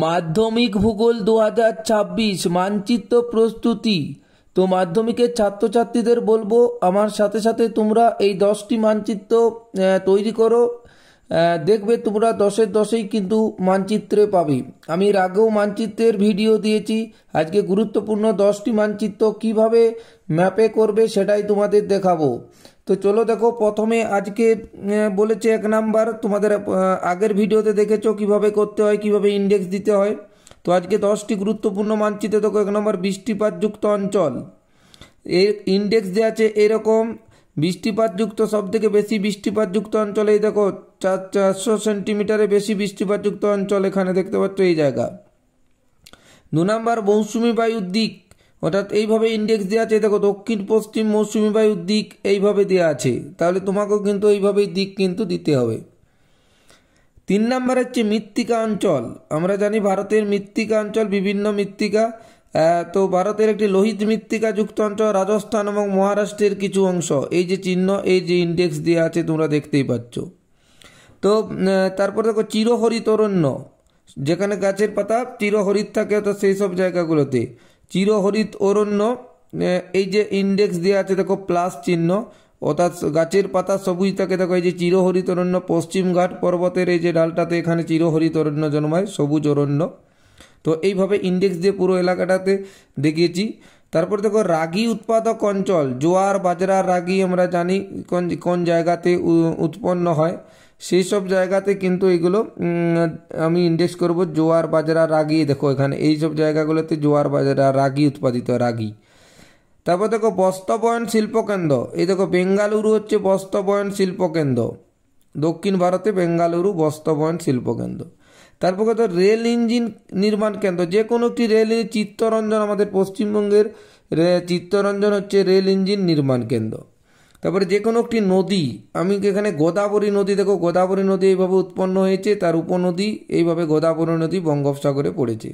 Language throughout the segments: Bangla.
মাধ্যমিক ভূগোল 2026 মানচিত্র প্রস্তুতি। তো মাধ্যমিকের ছাত্রছাত্রীদের বলবো আমার সাথে সাথে তোমরা এই 10টি মানচিত্র তৈরি করো। দেখবে তোমরা 10-এর 10ই কিন্তু মানচিত্রে পাবে। আমি এর আগেও মানচিত্রের ভিডিও দিয়েছি। আজকে গুরুত্বপূর্ণ 10টি মানচিত্র কিভাবে ম্যাপে করবে সেটাই তোমাদের দেখাবো। তো চলো দেখো, প্রথমে আজকে বলেছে 1 নাম্বার, তোমাদের আগের ভিডিওতে দেখেছো কিভাবে করতে হয়, কিভাবে ইন্ডেক্স দিতে হয়। তো আজকে 10টি গুরুত্বপূর্ণ মানচিত্র দেখো। 1 নম্বর বৃষ্টিপাতযুক্ত অঞ্চল, এর ইন্ডেক্স দেওয়া আছে এরকম। বৃষ্টিপাতযুক্ত সবথেকে বেশি বৃষ্টিপাতযুক্ত অঞ্চল এই দেখো 400 সেন্টিমিটারে বেশি বৃষ্টিপাতযুক্ত অঞ্চল এখানে দেখতে পাচ্ছ এই জায়গা। 2 নম্বর মৌসুমি বায়ুর দিক, অর্থাৎ এইভাবে ইন্ডেক্স দেওয়া আছে দেখো, দক্ষিণ পশ্চিম মৌসুমি বায়ুর দিক এইভাবে দেওয়া আছে, তাহলে তোমাকেও কিন্তু এইভাবেই দিক কিন্তু দিতে হবে। 3 নম্বর হচ্ছে মৃত্তিকা অঞ্চল। আমরা জানি ভারতের মৃত্তিকা অঞ্চল বিভিন্ন মৃত্তিকা। তো ভারতের একটি লোহিত মৃত্তিকা যুক্ত অঞ্চল রাজস্থান এবং মহারাষ্ট্রের কিছু অংশ, এই যে চিহ্ন, এই যে ইন্ডেক্স দেওয়া আছে তোমরা দেখতেই পাচ্ছ। তো তারপর দেখো চিরহরিত অরণ্য, যেখানে গাছের পাতা চিরহরিত থাকে, অর্থাৎ সেই সব জায়গাগুলোতে চিরহরিত অরণ্য, এই যে ইন্ডেক্স দেওয়া আছে দেখো প্লাস চিহ্ন, অর্থাৎ গাছের পাতা সবুজ থাকে দেখো, এই যে চিরহরিত অরণ্য। পশ্চিমঘাট পর্বতের এই যে ডালটাতে এখানে চিরহরিত অরণ্য জন্মায়, সবুজ অরণ্য। তো এইভাবে ইন্ডেক্স দিয়ে পুরো এলাকাটাতে দেখিয়েছি। তারপর দেখো রাগি উৎপাদক অঞ্চল, জোয়ার বাজরা রাগি আমরা জানি কোন জায়গাতে উৎপন্ন হয়, সেই সব জায়গাতে কিন্তু এগুলো আমি ইন্ডেক্স করব। জোয়ার বাজরা রাগি দেখো এখানে এই সব জায়গাগুলোতে জোয়ার বাজরা রাগি উৎপাদিত রাগি। তারপর দেখো বস্ত্রবয়ন শিল্পকেন্দ্র, এই দেখো বেঙ্গালুরু হচ্ছে বস্ত্রবয়ন শিল্পকেন্দ্র, দক্ষিণ ভারতে বেঙ্গালুরু বস্ত্রবয়ন শিল্পকেন্দ্র। তারপর কত রেল ইঞ্জিন নির্মাণ কেন্দ্র, যে কোনো একটি রেল, চিত্তরঞ্জন আমাদের পশ্চিমবঙ্গের চিত্তরঞ্জন হচ্ছে রেল ইঞ্জিন নির্মাণ কেন্দ্র। তারপরে যে কোনো একটি নদী, আমি এখানে গোদাবরী নদী দেখো, গোদাবরী নদী এইভাবে উৎপন্ন হয়েছে, তার উপনদী এইভাবে গোদাবরী নদী বঙ্গোপসাগরে পড়েছে।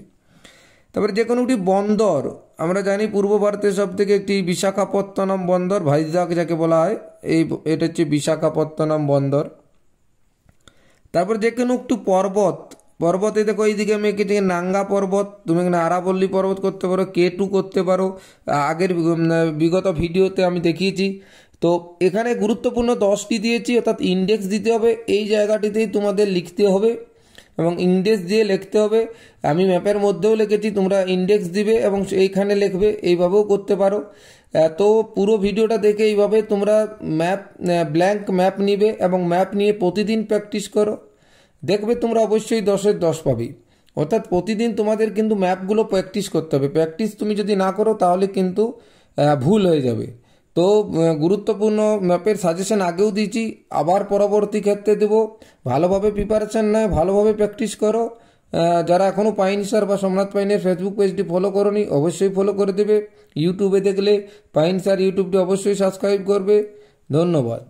তারপরে যে কোনো একটি বন্দর, আমরা জানি পূর্ব ভারতের সব থেকে একটি বিশাখাপত্তনম বন্দর, ভাইজাগ যাকে বলা হয়, এটা হচ্ছে বিশাখাপত্তনম বন্দর। তারপর যে কোনো একটু পর্বতে দেখো এইদিকে আমি এঁকেছি নাঙ্গা পর্বত, তুমি এখানে আরাবল্লী পর্বত করতে পারো, K2 করতে পারো, আগের বিগত ভিডিওতে আমি দেখিয়েছি। তো এখানে গুরুত্বপূর্ণ 10টি দিয়েছি, অর্থাৎ ইন্ডেক্স দিতে হবে, এই জায়গাটিতেই তোমাদের লিখতে হবে এবং ইন্ডেক্স দিয়ে লিখতে হবে। আমি ম্যাপের মধ্যেও লিখেছি, তোমরা ইন্ডেক্স দিবে এবং এইখানে লিখবে, এইভাবেও করতে পারো। তো পুরো ভিডিওটা দেখে এইভাবে তোমরা ব্ল্যাঙ্ক ম্যাপ নিবে এবং ম্যাপ নিয়ে প্রতিদিন প্র্যাকটিস করো, দেখবে তোমরা অবশ্যই 10-এর 10 পাবে। অর্থাৎ প্রতিদিন তোমাদের কিন্তু ম্যাপগুলো প্র্যাকটিস করতে হবে। প্র্যাকটিস তুমি যদি না করো তাহলে কিন্তু ভুল হয়ে যাবে। তো গুরুত্বপূর্ণ ম্যাপের সাজেশন আগেও দিয়েছি, আবার পরবর্তী ক্ষেত্রে দেবো। ভালোভাবে প্রিপারেশান নেয়, ভালোভাবে প্র্যাকটিস করো। যারা এখনও পাইন স্যার বা সোমনাথ পাইনের ফেসবুক পেজটি ফলো করোনি অবশ্যই ফলো করে দেবে। ইউটিউবে দেখলে পাইন স্যার ইউটিউবটি অবশ্যই সাবস্ক্রাইব করবে। ধন্যবাদ।